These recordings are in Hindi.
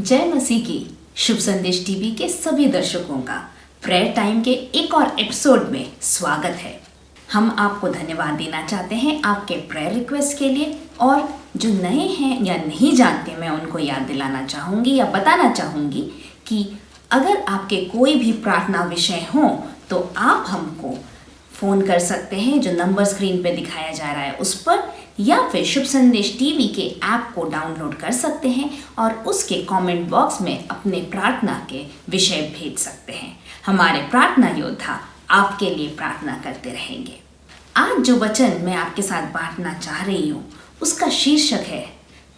जय मसीह की शुभ संदेश टीवी के सभी दर्शकों का प्रेयर टाइम के एक और एपिसोड में स्वागत है। हम आपको धन्यवाद देना चाहते हैं आपके प्रेयर रिक्वेस्ट के लिए, और जो नए हैं या नहीं जानते, मैं उनको याद दिलाना चाहूँगी या बताना चाहूँगी कि अगर आपके कोई भी प्रार्थना विषय हो तो आप हमको फ़ोन कर सकते हैं, जो नंबर स्क्रीन पे दिखाया जा रहा है उस पर, या फिर शुभ संदेश टीवी के ऐप को डाउनलोड कर सकते हैं और उसके कमेंट बॉक्स में अपने प्रार्थना के विषय भेज सकते हैं। हमारे प्रार्थना योद्धा आपके लिए प्रार्थना करते रहेंगे। आज जो वचन मैं आपके साथ बांटना चाह रही हूँ उसका शीर्षक है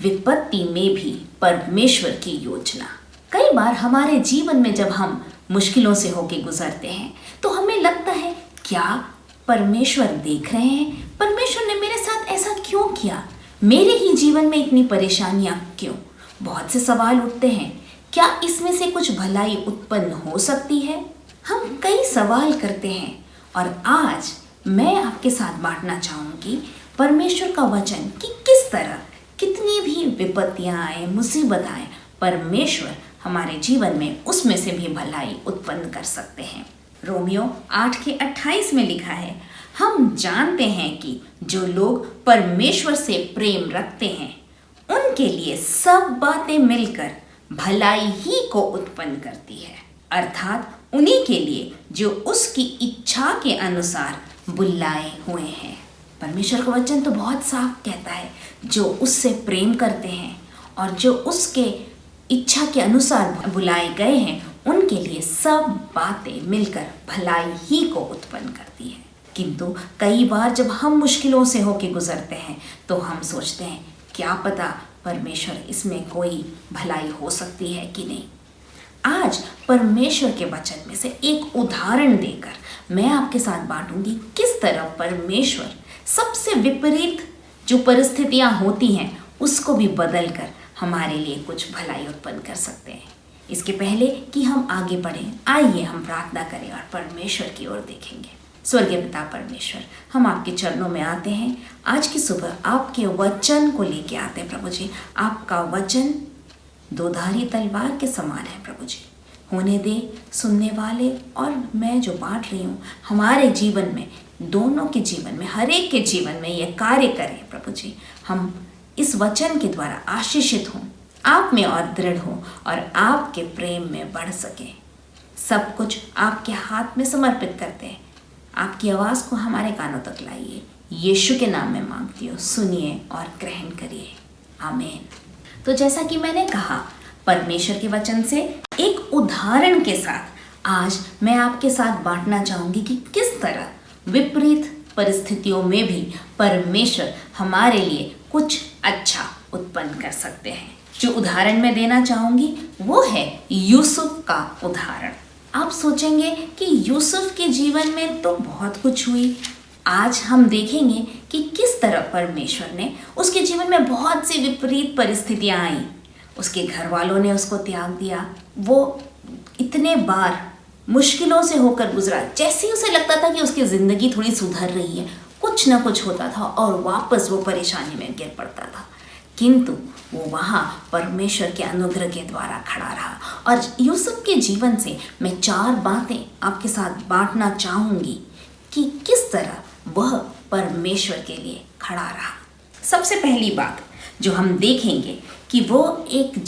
विपत्ति में भी परमेश्वर की योजना। कई बार हमारे जीवन में जब हम मुश्किलों से होके गुजरते हैं तो हमें लगता है, क्या परमेश्वर देख रहे हैं? परमेश्वर ने मेरे साथ ऐसा क्यों किया? मेरे ही जीवन में इतनी परेशानियां क्यों? बहुत से सवाल उठते हैं। क्या इसमें से कुछ भलाई उत्पन्न हो सकती है? हम कई सवाल करते हैं, और आज मैं आपके साथ बांटना चाहूँगी परमेश्वर का वचन कि किस तरह कितनी भी विपत्तियां आए, मुसीबत आए, परमेश्वर हमारे जीवन में उसमें से भी भलाई उत्पन्न कर सकते हैं। रोमियो 8:28 में लिखा है, हम जानते हैं कि जो लोग परमेश्वर से प्रेम रखते हैं उनके लिए सब बातें मिलकर भलाई ही को उत्पन्न करती है, अर्थात उन्हीं के लिए जो उसकी इच्छा के अनुसार बुलाए हुए हैं। परमेश्वर का वचन तो बहुत साफ कहता है, जो उससे प्रेम करते हैं और जो उसके इच्छा के अनुसार बुलाए गए हैं उनके लिए सब बातें मिलकर भलाई ही को उत्पन्न करती है। किंतु कई बार जब हम मुश्किलों से होके गुजरते हैं तो हम सोचते हैं, क्या पता परमेश्वर इसमें कोई भलाई हो सकती है कि नहीं। आज परमेश्वर के वचन में से एक उदाहरण देकर मैं आपके साथ बांटूंगी किस तरह परमेश्वर सबसे विपरीत जो परिस्थितियां होती हैं उसको भी बदल कर हमारे लिए कुछ भलाई उत्पन्न कर सकते हैं। इसके पहले कि हम आगे बढ़ें, आइए हम प्रार्थना करें और परमेश्वर की ओर देखेंगे। स्वर्गीय पिता परमेश्वर, हम आपके चरणों में आते हैं। आज की सुबह आपके वचन को लेके आते हैं प्रभु जी। आपका वचन दोधारी तलवार के समान है प्रभु जी। होने दे सुनने वाले और मैं जो बांट रही हूँ हमारे जीवन में, दोनों के जीवन में, हर एक के जीवन में ये कार्य करें प्रभु जी। हम इस वचन के द्वारा आशीषित हों, आप में और दृढ़ हो और आपके प्रेम में बढ़ सके। सब कुछ आपके हाथ में समर्पित करते हैं। आपकी आवाज़ को हमारे कानों तक लाइए। यीशु के नाम में मांगती हूँ, सुनिए और ग्रहण करिए, आमीन। तो जैसा कि मैंने कहा, परमेश्वर के वचन से एक उदाहरण के साथ आज मैं आपके साथ बांटना चाहूँगी कि किस तरह विपरीत परिस्थितियों में भी परमेश्वर हमारे लिए कुछ अच्छा उत्पन्न कर सकते हैं। जो उदाहरण मैं देना चाहूँगी वो है यूसुफ का उदाहरण। आप सोचेंगे कि यूसुफ के जीवन में तो बहुत कुछ हुई। आज हम देखेंगे कि किस तरह परमेश्वर ने उसके जीवन में बहुत सी विपरीत परिस्थितियाँ आई। उसके घर वालों ने उसको त्याग दिया। वो इतने बार मुश्किलों से होकर गुजरा, जैसे ही उसे लगता था कि उसकी ज़िंदगी थोड़ी सुधर रही है, कुछ ना कुछ होता था और वापस वो परेशानी में गिर पड़ता था। किंतु वो वहाँ परमेश्वर के अनुग्रह के द्वारा खड़ा रहा। और यूसुफ के जीवन से मैं 4 बातें आपके साथ बांटना चाहूँगी कि किस तरह वह परमेश्वर के लिए खड़ा रहा। सबसे पहली बात जो हम देखेंगे कि वो एक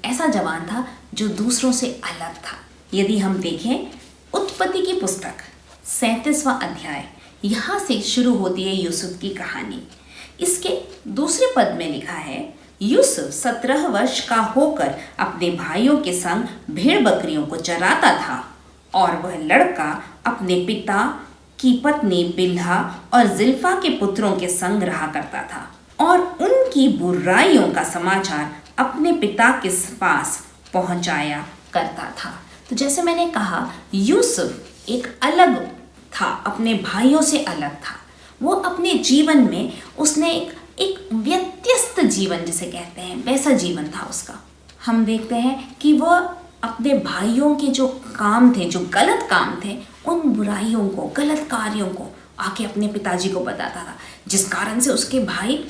ऐसा जवान था जो दूसरों से अलग था। यदि हम देखें उत्पत्ति की पुस्तक 37वां अध्याय, यहाँ से शुरू होती है यूसुफ की कहानी। इसके दूसरे पद में लिखा है, यूसुफ 17 वर्ष का होकर अपने भाइयों के संग भेड़ बकरियों को चराता था, और वह लड़का अपने पिता की पत्नी बिल्हा और जिल्फा के पुत्रों के संग रहा करता था, और उनकी बुराइयों का समाचार अपने पिता के पास पहुंचाया करता था। तो जैसे मैंने कहा, यूसुफ एक अलग था, अपने भाइयों से अलग था। वो अपने जीवन में उसने एक व्यत्यस्त जीवन जिसे कहते हैं वैसा जीवन था उसका। हम देखते हैं कि वह अपने भाइयों के जो काम थे, जो गलत काम थे, उन बुराइयों को, गलत कार्यों को आके अपने पिताजी को बताता था, जिस कारण से उसके भाई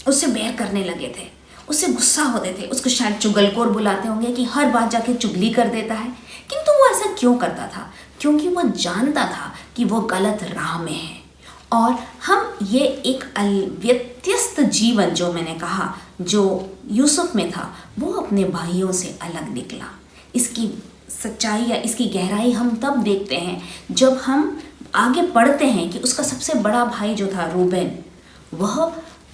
उससे बैर करने लगे थे। उससे गुस्सा होते थे। उसको शायद चुगलखोर बुलाते होंगे कि हर बात जाके चुगली कर देता है, किंतु वो ऐसा क्यों करता था? क्योंकि वो जानता था कि वो गलत राह में है। और हम ये एक व्यत्यस्त जीवन, जो मैंने कहा जो यूसुफ में था, वो अपने भाइयों से अलग निकला। इसकी सच्चाई या इसकी गहराई हम तब देखते हैं जब हम आगे पढ़ते हैं कि उसका सबसे बड़ा भाई जो था रूबेन,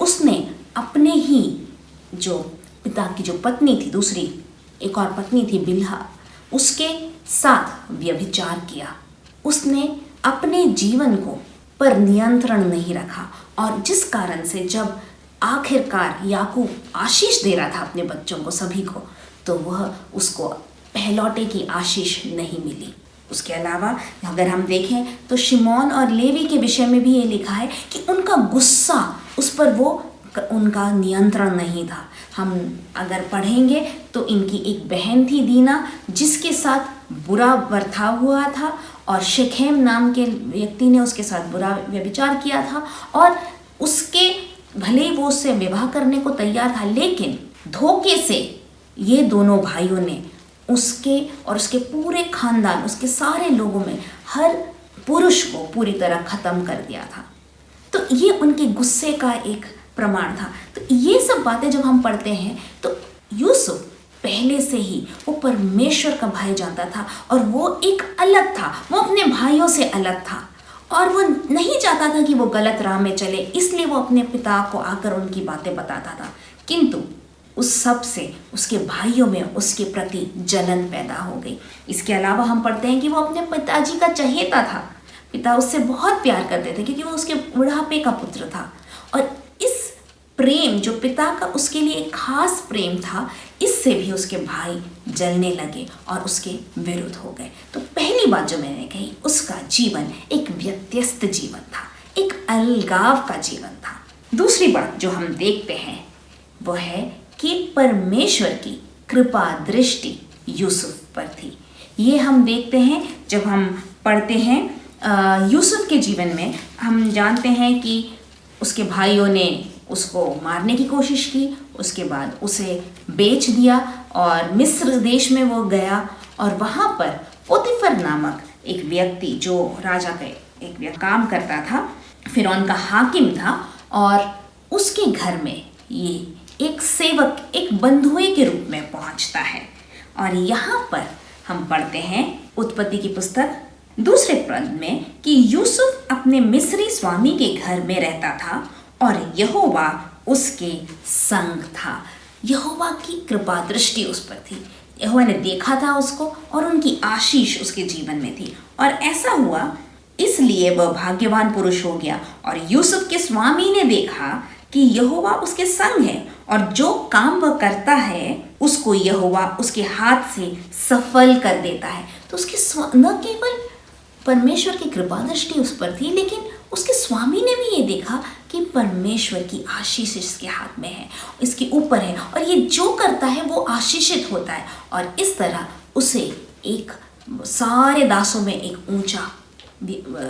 उसने अपने ही जो पिता की जो पत्नी थी, दूसरी एक और पत्नी थी बिल्हा, उसके साथ व्यभिचार किया। उसने अपने जीवन को पर नियंत्रण नहीं रखा, और जिस कारण से जब आखिरकार याकूब आशीष दे रहा था अपने बच्चों को सभी को, तो वह उसको पहलौटे की आशीष नहीं मिली। उसके अलावा अगर हम देखें तो शिमोन और लेवी के विषय में भी ये लिखा है कि उनका गुस्सा, उस पर उनका नियंत्रण नहीं था। हम अगर पढ़ेंगे तो इनकी एक बहन थी दीना, जिसके साथ बुरा बर्ताव हुआ था, और शेखेम नाम के व्यक्ति ने उसके साथ बुरा व्यभिचार किया था, और उसके भले वो उससे विवाह करने को तैयार था, लेकिन धोखे से ये दोनों भाइयों ने उसके और उसके पूरे खानदान, उसके सारे लोगों में हर पुरुष को पूरी तरह ख़त्म कर दिया था। तो ये उनके गुस्से का एक प्रमाण था। तो ये सब बातें जब हम पढ़ते हैं तो यूसुफ पहले से ही वो परमेश्वर का भाई जानता था, और वो एक अलग था, वो अपने भाइयों से अलग था, और वो नहीं चाहता था कि वो गलत राह में चले, इसलिए वो अपने पिता को आकर उनकी बातें बताता था। किंतु उस सब से उसके भाइयों में उसके प्रति जलन पैदा हो गई। इसके अलावा हम पढ़ते हैं कि वो अपने पिताजी का चहेता था। पिता उससे बहुत प्यार करते थे क्योंकि वो उसके बुढ़ापे का पुत्र था, और इस प्रेम जो पिता का उसके लिए एक खास प्रेम था, इससे भी उसके भाई जलने लगे और उसके विरुद्ध हो गए। तो पहली बात जो मैंने कही, उसका जीवन एक व्यत्यस्त जीवन था, एक अलगाव का जीवन था। दूसरी बात जो हम देखते हैं वो है कि परमेश्वर की कृपा दृष्टि यूसुफ पर थी। ये हम देखते हैं जब हम पढ़ते हैं यूसुफ के जीवन में। हम जानते हैं कि उसके भाइयों ने उसको मारने की कोशिश की, उसके बाद उसे बेच दिया और मिस्र देश में वो गया, और वहाँ पर पोतीफर नामक एक व्यक्ति जो राजा का एक व्यक्ति काम करता था, फिरौन का हाकिम था, और उसके घर में ये एक सेवक, एक बंधुए के रूप में पहुंचता है। और यहाँ पर हम पढ़ते हैं उत्पत्ति की पुस्तक 2 पद में कि यूसुफ अपने मिस्री स्वामी के घर में रहता था और यहोवा उसके संग था। यहोवा की कृपा दृष्टि उस पर थी। यहोवा ने देखा था उसको, और उनकी आशीष उसके जीवन में थी। और ऐसा हुआ इसलिए वह भाग्यवान पुरुष हो गया। और यूसुफ के स्वामी ने देखा कि यहोवा उसके संग है, और जो काम वह करता है उसको यहोवा उसके हाथ से सफल कर देता है। तो उसके न केवल परमेश्वर की कृपा दृष्टि उस पर थी, लेकिन उसके स्वामी ने भी ये देखा कि परमेश्वर की आशीष इसके हाथ में है, इसके ऊपर है, और ये जो करता है वो आशीषित होता है। और इस तरह उसे एक सारे दासों में एक ऊंचा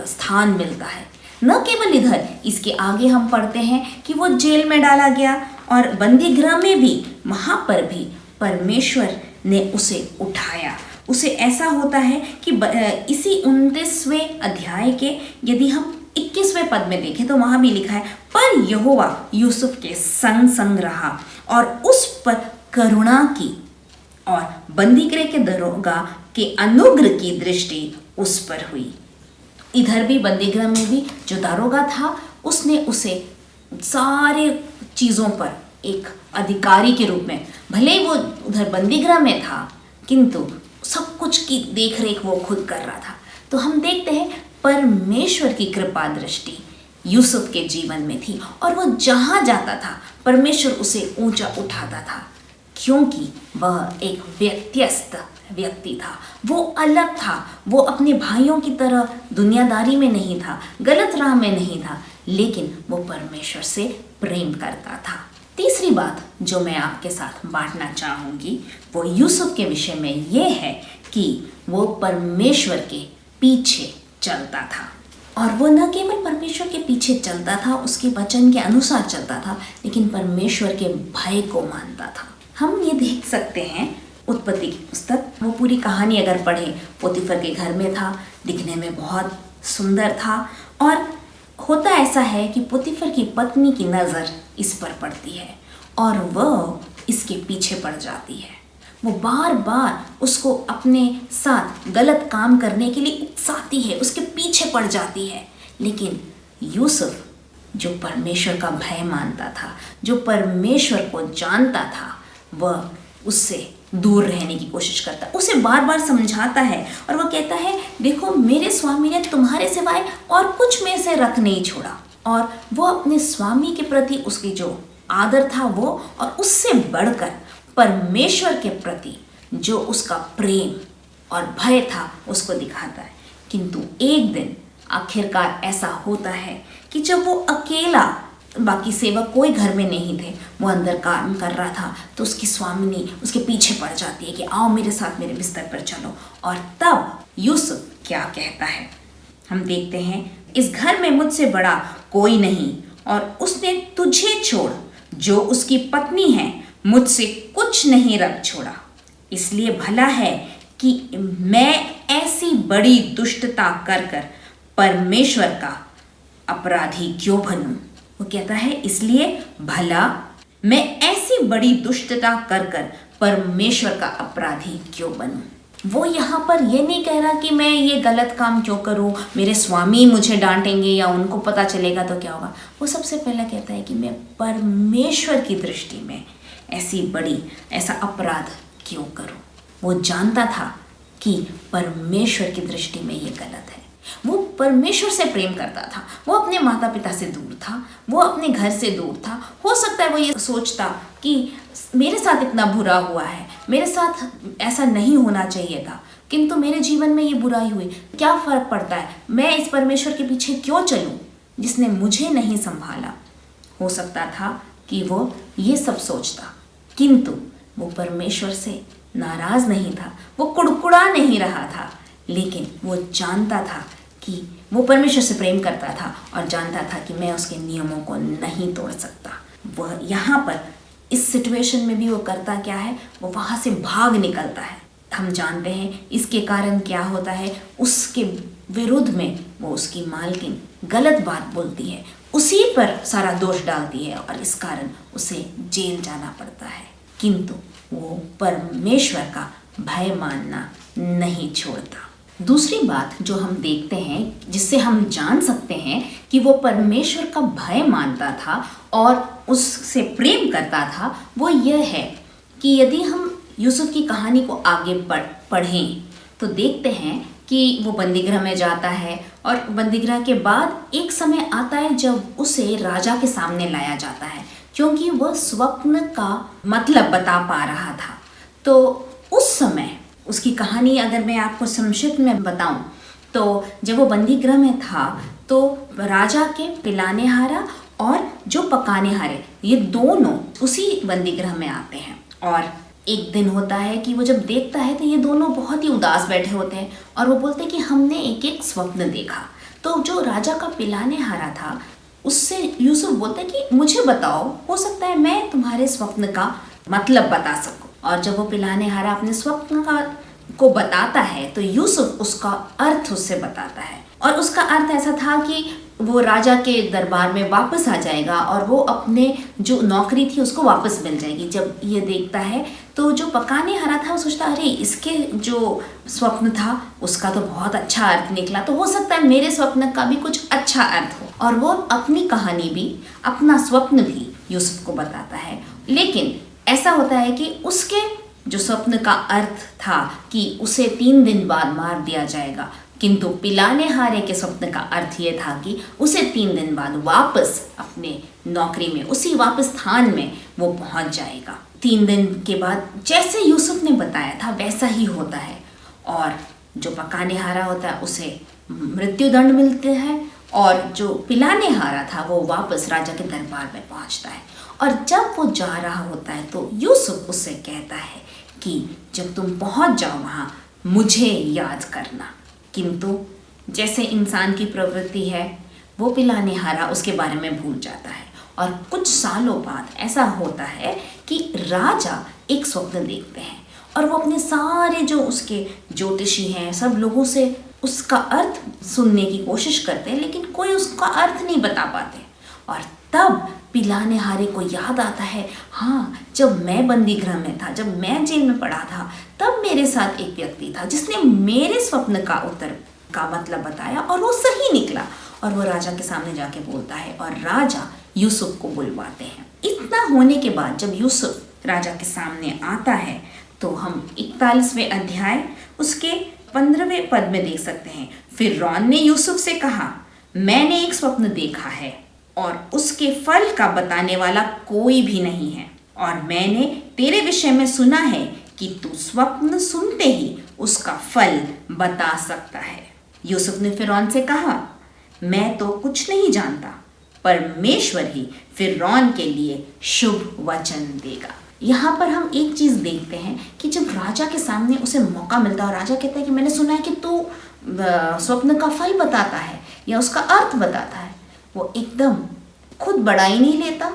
स्थान मिलता है। न केवल इधर, इसके आगे हम पढ़ते हैं कि वो जेल में डाला गया, और बंदी गृह में भी, वहाँ पर भी परमेश्वर ने उसे उठाया। उसे ऐसा होता है कि इसी 29वें अध्याय के यदि हम 21वें पद में देखें तो वहाँ भी लिखा है, पर यहोवा यूसुफ के संग संग रहा और उस पर करुणा की, और बंदी गृह के दरोगा के अनुग्रह की दृष्टि उस पर हुई। इधर भी बंदीगृह में भी जो दारोगा था, उसने उसे सारे चीज़ों पर एक अधिकारी के रूप में, भले ही वो उधर बंदीगृह में था, किंतु सब कुछ की देखरेख वो खुद कर रहा था। तो हम देखते हैं परमेश्वर की कृपा दृष्टि यूसुफ के जीवन में थी, और वो जहाँ जाता था परमेश्वर उसे ऊंचा उठाता था, क्योंकि वह एक व्यत्यस्त व्यक्ति था। वो अलग था, वो अपने भाइयों की तरह दुनियादारी में नहीं था, गलत राह में नहीं था, लेकिन वो परमेश्वर से प्रेम करता था। तीसरी बात जो मैं आपके साथ बांटना चाहूँगी वो यूसुफ के विषय में ये है कि वो परमेश्वर के पीछे चलता था। और वो न केवल परमेश्वर के पीछे चलता था, उसके वचन के अनुसार चलता था, लेकिन परमेश्वर के भय को मानता था। हम ये देख सकते हैं उत्पत्ति की पुस्तक, वो पूरी कहानी अगर पढ़ें, पोतीफर के घर में था, दिखने में बहुत सुंदर था, और होता ऐसा है कि पोतीफर की पत्नी की नज़र इस पर पड़ती है और वह इसके पीछे पड़ जाती है। वो बार बार उसको अपने साथ गलत काम करने के लिए उकसाती है, उसके पीछे पड़ जाती है। लेकिन यूसुफ जो परमेश्वर का भय मानता था, जो परमेश्वर को जानता था, वह उससे दूर रहने की कोशिश करता, उसे बार बार समझाता है और वह कहता है, देखो मेरे स्वामी ने तुम्हारे सिवाय और कुछ में से रख नहीं छोड़ा। और वो अपने स्वामी के प्रति उसकी जो आदर था वो, और उससे बढ़कर परमेश्वर के प्रति जो उसका प्रेम और भय था उसको दिखाता है। किंतु एक दिन आखिरकार ऐसा होता है कि जब वो अकेला, बाकी सेवक कोई घर में नहीं थे, वो अंदर काम कर रहा था, तो उसकी स्वामिनी उसके पीछे पड़ जाती है कि आओ मेरे साथ मेरे बिस्तर पर चलो। और तब यूसुफ क्या कहता है, हम देखते हैं, इस घर में मुझसे बड़ा कोई नहीं, और उसने तुझे छोड़ जो उसकी पत्नी है मुझसे कुछ नहीं रख छोड़ा। इसलिए भला है कि मैं ऐसी बड़ी दुष्टता कर कर परमेश्वर का अपराधी क्यों बनूं। वो कहता है, इसलिए भला मैं ऐसी बड़ी दुष्टता कर कर परमेश्वर का अपराधी क्यों बनूं। वो यहाँ पर ये नहीं कह रहा कि मैं ये गलत काम क्यों करूँ, मेरे स्वामी मुझे डांटेंगे या उनको पता चलेगा तो क्या होगा। वो सबसे पहला कहता है कि मैं परमेश्वर की दृष्टि में ऐसा अपराध क्यों करूँ। वो जानता था कि परमेश्वर की दृष्टि में ये गलत है। वो परमेश्वर से प्रेम करता था, वो अपने माता पिता से दूर था, वो अपने घर से दूर था। हो सकता है वो ये सोचता कि मेरे साथ इतना बुरा हुआ है, मेरे साथ ऐसा नहीं होना चाहिए था, किंतु मेरे जीवन में ये बुराई हुई, क्या फ़र्क पड़ता है, मैं इस परमेश्वर के पीछे क्यों चलूं जिसने मुझे नहीं संभाला। हो सकता था कि वो ये सब सोचता, किंतु वो परमेश्वर से नाराज़ नहीं था, वो कुड़कुड़ा नहीं रहा था, लेकिन वो जानता था कि वो परमेश्वर से प्रेम करता था और जानता था कि मैं उसके नियमों को नहीं तोड़ सकता। वह यहाँ पर इस सिचुएशन में भी वो करता क्या है, वो वहाँ से भाग निकलता है। हम जानते हैं इसके कारण क्या होता है, उसके विरुद्ध में वो उसकी मालकिन गलत बात बोलती है, उसी पर सारा दोष डालती है और इस कारण उसे जेल जाना पड़ता है। किंतु वो परमेश्वर का भय मानना नहीं छोड़ता। दूसरी बात जो हम देखते हैं, जिससे हम जान सकते हैं कि वो परमेश्वर का भय मानता था और उससे प्रेम करता था, वो यह है कि यदि हम यूसुफ की कहानी को आगे पढ़ें तो देखते हैं कि वो बंदीगृह में जाता है और बंदीगृह के बाद एक समय आता है जब उसे राजा के सामने लाया जाता है, क्योंकि वह स्वप्न का मतलब बता पा रहा था। तो उस समय उसकी कहानी अगर मैं आपको संक्षिप्त में बताऊं तो जब वो बंदीगृह में था तो राजा के पिलानेहारा और जो पकानेहारे, ये दोनों उसी बंदीगृह में आते हैं। और एक दिन होता है कि वो जब देखता है तो ये दोनों बहुत ही उदास बैठे होते हैं और वो बोलते हैं कि हमने एक एक स्वप्न देखा। तो जो राजा का पिलानेहारा था उससे यूसुफ बोलता है कि मुझे बताओ, हो सकता है मैं तुम्हारे स्वप्न का मतलब बता सकूं। और जब वो पिलानेहारा अपने स्वप्न को बताता है तो यूसुफ उसका अर्थ उससे बताता है, और उसका अर्थ ऐसा था कि वो राजा के दरबार में वापस आ जाएगा और वो अपने जो नौकरी थी उसको वापस मिल जाएगी। जब ये देखता है तो जो पकानेहारा था वो सोचता, अरे इसके जो स्वप्न था उसका तो बहुत अच्छा अर्थ निकला, तो हो सकता है मेरे स्वप्न का भी कुछ अच्छा अर्थ हो। और वो अपनी कहानी भी, अपना स्वप्न भी यूसुफ को बताता है। लेकिन ऐसा होता है कि उसके जो स्वप्न का अर्थ था कि उसे 3 दिन बाद मार दिया जाएगा, किंतु पिलानेहारे के स्वप्न का अर्थ ये था कि उसे 3 दिन बाद वापस अपने नौकरी में, उसी वापस स्थान में वो पहुंच जाएगा। 3 दिन के बाद जैसे यूसुफ ने बताया था वैसा ही होता है, और जो पकानेहारा होता है उसे मृत्युदंड मिलते हैं और जो पिलानेहारा था वो वापस राजा के दरबार में पहुंचता है। और जब वो जा रहा होता है तो यूसुफ उससे कहता है कि जब तुम पहुंच जाओ वहाँ मुझे याद करना। किंतु जैसे इंसान की प्रवृत्ति है, वो पिलाने हारा उसके बारे में भूल जाता है। और कुछ सालों बाद ऐसा होता है कि राजा एक स्वप्न देखते हैं और वो अपने सारे जो उसके ज्योतिषी हैं सब लोगों से उसका अर्थ सुनने की कोशिश करते हैं, लेकिन कोई उसका अर्थ नहीं बता पाते। और तब पिलाने हारे को याद आता है, हाँ, जब मैं बंदी गृह में था, जब मैं जेल में पड़ा था, तब मेरे साथ एक व्यक्ति था जिसने मेरे स्वप्न का उत्तर का मतलब बताया और वो सही निकला। और वो राजा के सामने जाके बोलता है और राजा यूसुफ को बुलवाते हैं। इतना होने के बाद जब यूसुफ राजा के सामने आता है तो हम 41वें अध्याय उसके 15वें पद में देख सकते हैं। फिरौन ने यूसुफ से कहा, मैंने एक स्वप्न देखा है और उसके फल का बताने वाला कोई भी नहीं है, और मैंने तेरे विषय में सुना है कि तू स्वप्न सुनते ही उसका फल बता सकता है। यूसुफ ने फिरौन से कहा, मैं तो कुछ नहीं जानता, परमेश्वर ही फिरौन के लिए शुभ वचन देगा। यहाँ पर हम एक चीज देखते हैं कि जब राजा के सामने उसे मौका मिलता है और राजा कहता है कि मैंने सुना है कि तू स्वप्न का फल बताता है या उसका अर्थ बताता है, वो एकदम खुद बड़ाई नहीं लेता,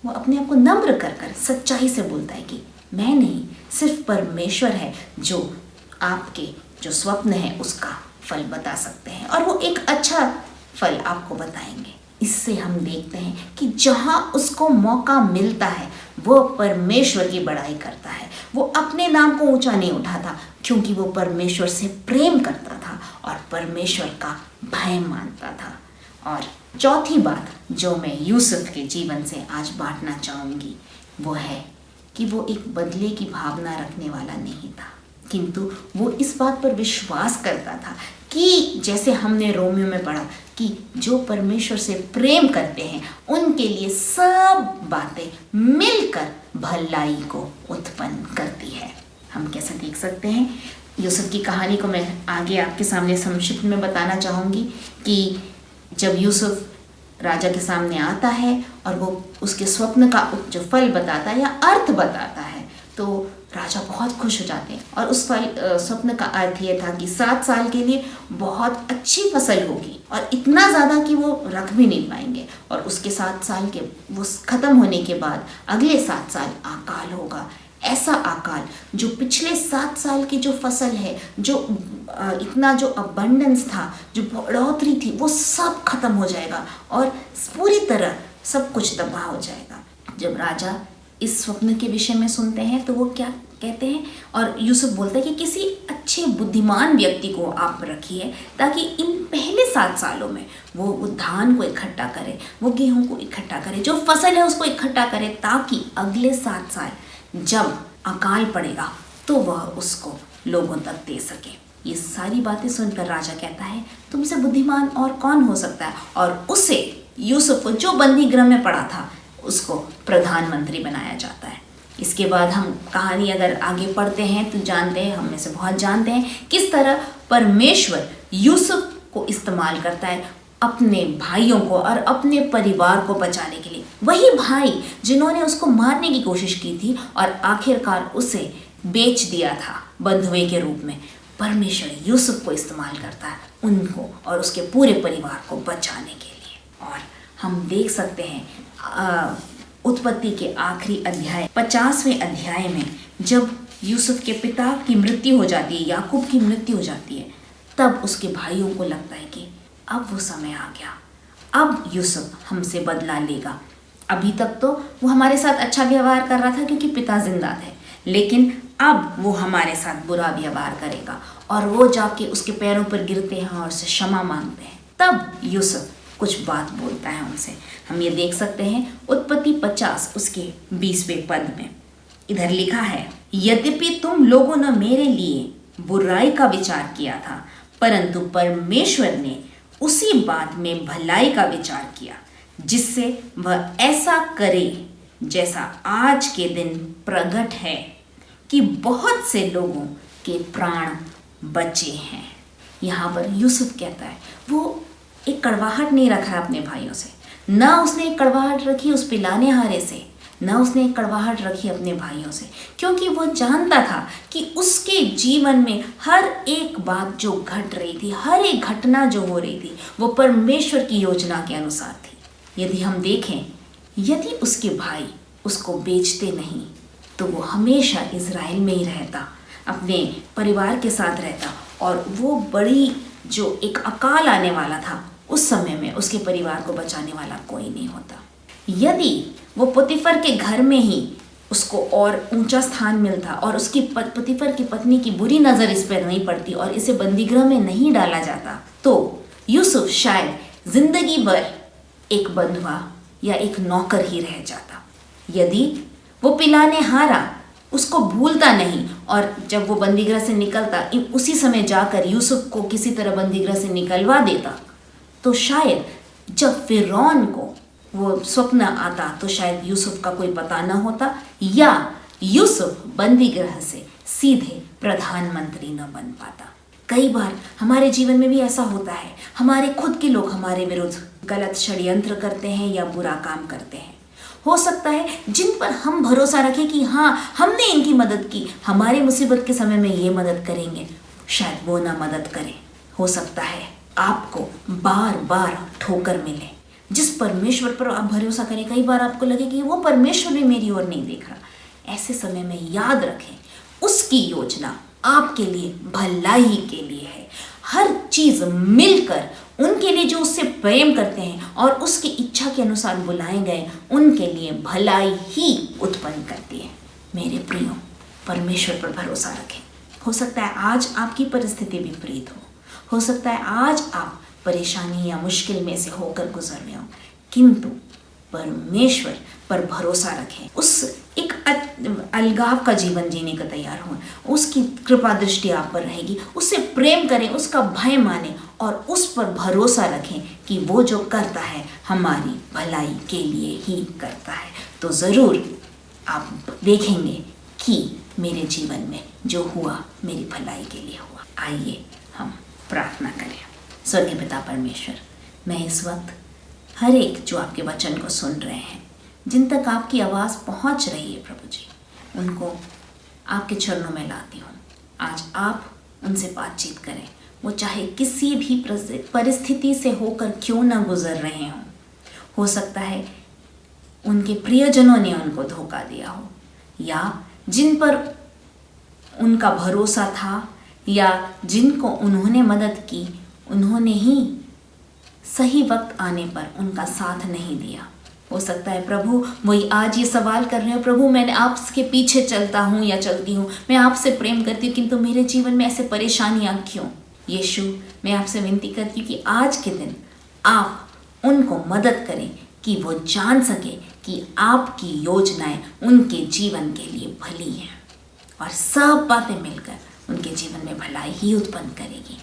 वो अपने आप को नम्र कर कर सच्चाई से बोलता है कि मैं नहीं, सिर्फ परमेश्वर है जो आपके जो स्वप्न है उसका फल बता सकते हैं और वो एक अच्छा फल आपको बताएंगे। इससे हम देखते हैं कि जहाँ उसको मौका मिलता है वो परमेश्वर की बड़ाई करता है। वो अपने नाम को ऊंचा नहीं उठाता क्योंकि वो परमेश्वर से प्रेम करता था और परमेश्वर का भय मानता था। और चौथी बात जो मैं यूसुफ के जीवन से आज बांटना चाहूँगी वो है कि वो एक बदले की भावना रखने वाला नहीं था, किंतु वो इस बात पर विश्वास करता था कि जैसे हमने रोमियो में पढ़ा कि जो परमेश्वर से प्रेम करते हैं उनके लिए सब बातें मिलकर भलाई को उत्पन्न करती है। हम कैसे देख सकते हैं, यूसुफ की कहानी को मैं आगे आपके सामने संक्षिप्त में बताना चाहूँगी कि जब यूसुफ राजा के सामने आता है और वो उसके स्वप्न का जो फल बताता है या अर्थ बताता है तो राजा बहुत खुश हो जाते हैं। और उस स्वप्न का अर्थ ये था कि 7 साल के लिए बहुत अच्छी फसल होगी और इतना ज़्यादा कि वो रख भी नहीं पाएंगे, और उसके 7 साल के वो ख़त्म होने के बाद अगले 7 साल अकाल होगा। ऐसा अकाल जो पिछले 7 साल की जो फसल है, जो इतना जो अबंडेंस था, जो बढ़ोतरी थी, वो सब खत्म हो जाएगा और पूरी तरह सब कुछ तबाह हो जाएगा। जब राजा इस स्वप्न के विषय में सुनते हैं तो वो क्या कहते हैं, और यूसुफ बोलता है कि किसी अच्छे बुद्धिमान व्यक्ति को आप रखिए ताकि इन पहले 7 सालों में वो धान को इकट्ठा करे, वो गेहूं को इकट्ठा करे, जो फसल है उसको इकट्ठा करे, ताकि अगले 7 साल जब अकाल पड़ेगा तो वह उसको लोगों तक दे सके। ये सारी बातें सुनकर राजा कहता है तुमसे बुद्धिमान और कौन हो सकता है, और उसे यूसुफ को जो बंदी गृह में पड़ा था उसको प्रधानमंत्री बनाया जाता है। इसके बाद हम कहानी अगर आगे पढ़ते हैं तो जानते हैं, हम में से बहुत जानते हैं किस तरह परमेश्वर यूसुफ को इस्तेमाल करता है अपने भाइयों को और अपने परिवार को बचाने के लिए। वही भाई जिन्होंने उसको मारने की कोशिश की थी और आखिरकार उसे बेच दिया था बंधुए के रूप में, परमेश्वर यूसुफ को इस्तेमाल करता है उनको और उसके पूरे परिवार को बचाने के लिए। और हम देख सकते हैं उत्पत्ति के आखिरी अध्याय 50वें अध्याय में जब यूसुफ के पिता की मृत्यु हो जाती है, याकूब की मृत्यु हो जाती है, तब उसके भाइयों को लगता है कि अब वो समय आ गया, अब यूसुफ हमसे बदला लेगा। अभी तक तो वो हमारे साथ अच्छा व्यवहार कर रहा था क्योंकि पिता जिंदा थे, लेकिन अब वो हमारे साथ बुरा व्यवहार करेगा। और वो जाके उसके पैरों पर गिरते हैं और उससे क्षमा मांगते हैं। तब यूसुफ कुछ बात बोलता है उनसे। हम ये देख सकते हैं उत्पत्ति 50 उसके 20वें पद में इधर लिखा है, यद्यपि तुम लोगों ने मेरे लिए बुराई का विचार किया था, परंतु परमेश्वर ने उसी बात में भलाई का विचार किया, जिससे वह ऐसा करे जैसा आज के दिन प्रकट है कि बहुत से लोगों के प्राण बचे हैं। यहाँ पर यूसुफ कहता है वो एक कड़वाहट नहीं रखा अपने भाइयों से, ना उसने एक कड़वाहट रखी उस पिलाने हारे से, न उसने कड़वाहट रखी अपने भाइयों से, क्योंकि वो जानता था कि उसके जीवन में हर एक बात जो घट रही थी, हर एक घटना जो हो रही थी, वो परमेश्वर की योजना के अनुसार थी। यदि हम देखें, यदि उसके भाई उसको बेचते नहीं तो वो हमेशा इज़राइल में ही रहता, अपने परिवार के साथ रहता, और वो बड़ी जो एक अकाल आने वाला था उस समय में उसके परिवार को बचाने वाला कोई नहीं होता। यदि वो पुतीफर के घर में ही उसको और ऊंचा स्थान मिलता और उसकी पुतीफर की पत्नी की बुरी नज़र इस पर नहीं पड़ती और इसे बंदीगृह में नहीं डाला जाता, तो यूसुफ शायद जिंदगी भर एक बंधुआ या एक नौकर ही रह जाता। यदि वो पिलाने हारा उसको भूलता नहीं और जब वो बंदीगृह से निकलता उसी समय जाकर यूसुफ को किसी तरह बंदीगृह से निकलवा देता, तो शायद जब फिरौन को वो स्वप्न आता तो शायद यूसुफ का कोई पता न होता, या यूसुफ बंदीगृह से सीधे प्रधानमंत्री न बन पाता। कई बार हमारे जीवन में भी ऐसा होता है, हमारे खुद के लोग हमारे विरुद्ध गलत षड्यंत्र करते हैं या बुरा काम करते हैं। हो सकता है जिन पर हम भरोसा रखें कि हाँ हमने इनकी मदद की, हमारे मुसीबत के समय में ये मदद करेंगे, शायद वो ना मदद करें। हो सकता है आपको बार बार ठोकर मिले। जिस परमेश्वर पर आप भरोसा करें, कई बार आपको लगे कि वो परमेश्वर भी मेरी ओर नहीं देख रहा। ऐसे समय में याद रखें, उसकी योजना आपके लिए भलाई के लिए है। हर चीज़ मिलकर उनके लिए जो उससे प्रेम करते हैं और उसकी इच्छा के अनुसार बुलाए गए, उनके लिए भलाई ही उत्पन्न करती है। मेरे प्रियो, परमेश्वर पर भरोसा रखें। हो सकता है आज आपकी परिस्थिति विपरीत हो सकता है आज आप परेशानी या मुश्किल में से होकर गुजर रहे हो, किंतु परमेश्वर पर भरोसा रखें। उस एक अलगाव का जीवन जीने का तैयार हो, उसकी कृपा दृष्टि आप पर रहेगी। उससे प्रेम करें, उसका भय मानें और उस पर भरोसा रखें कि वो जो करता है हमारी भलाई के लिए ही करता है। तो ज़रूर आप देखेंगे कि मेरे जीवन में जो हुआ मेरी भलाई के लिए हुआ। आइए हम प्रार्थना करें। स्वर्गीय पिता परमेश्वर, मैं इस वक्त हर एक जो आपके वचन को सुन रहे हैं, जिन तक आपकी आवाज़ पहुंच रही है प्रभु जी, उनको आपके चरणों में लाती हूँ। आज आप उनसे बातचीत करें, वो चाहे किसी भी परिस्थिति से होकर क्यों ना गुजर रहे हों। हो सकता है उनके प्रियजनों ने उनको धोखा दिया हो, या जिन पर उनका भरोसा था या जिनको उन्होंने मदद की, उन्होंने ही सही वक्त आने पर उनका साथ नहीं दिया। हो सकता है प्रभु वही आज ये सवाल कर रहे हो, प्रभु मैं आपके पीछे चलता हूँ या चलती हूँ, मैं आपसे प्रेम करती हूँ, किंतु मेरे जीवन में ऐसे परेशानियाँ क्यों। यीशु, मैं आपसे विनती करती हूँ कि आज के दिन आप उनको मदद करें कि वो जान सके कि आपकी योजनाएं उनके जीवन के लिए भली हैं और सब बातें मिलकर उनके जीवन में भलाई ही उत्पन्न करेगी।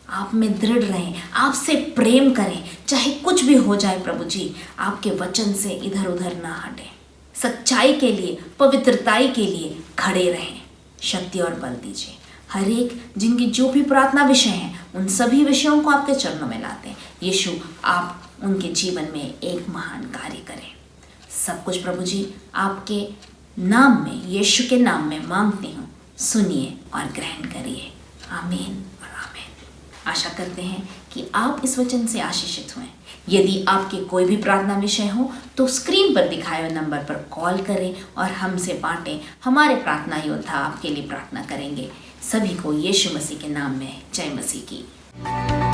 आप में दृढ़ रहें, आपसे प्रेम करें, चाहे कुछ भी हो जाए प्रभु जी, आपके वचन से इधर उधर ना हटें। सच्चाई के लिए, पवित्रताई के लिए खड़े रहें। शक्ति और बल दीजिए। हर एक जिनकी जो भी प्रार्थना विषय हैं, उन सभी विषयों को आपके चरणों में लाते हैं। यीशु, आप उनके जीवन में एक महान कार्य करें। सब कुछ प्रभु जी आपके नाम में, यीशु के नाम में मांगती हूँ, सुनिए और ग्रहण करिए। आमीन और आमीन। आशा करते हैं कि आप इस वचन से आशीषित हुए। यदि आपके कोई भी प्रार्थना विषय हो तो स्क्रीन पर दिखाए हुए नंबर पर कॉल करें और हमसे बांटें। हमारे प्रार्थना योद्धा आपके लिए प्रार्थना करेंगे। सभी को यीशु मसीह के नाम में जय मसीह की।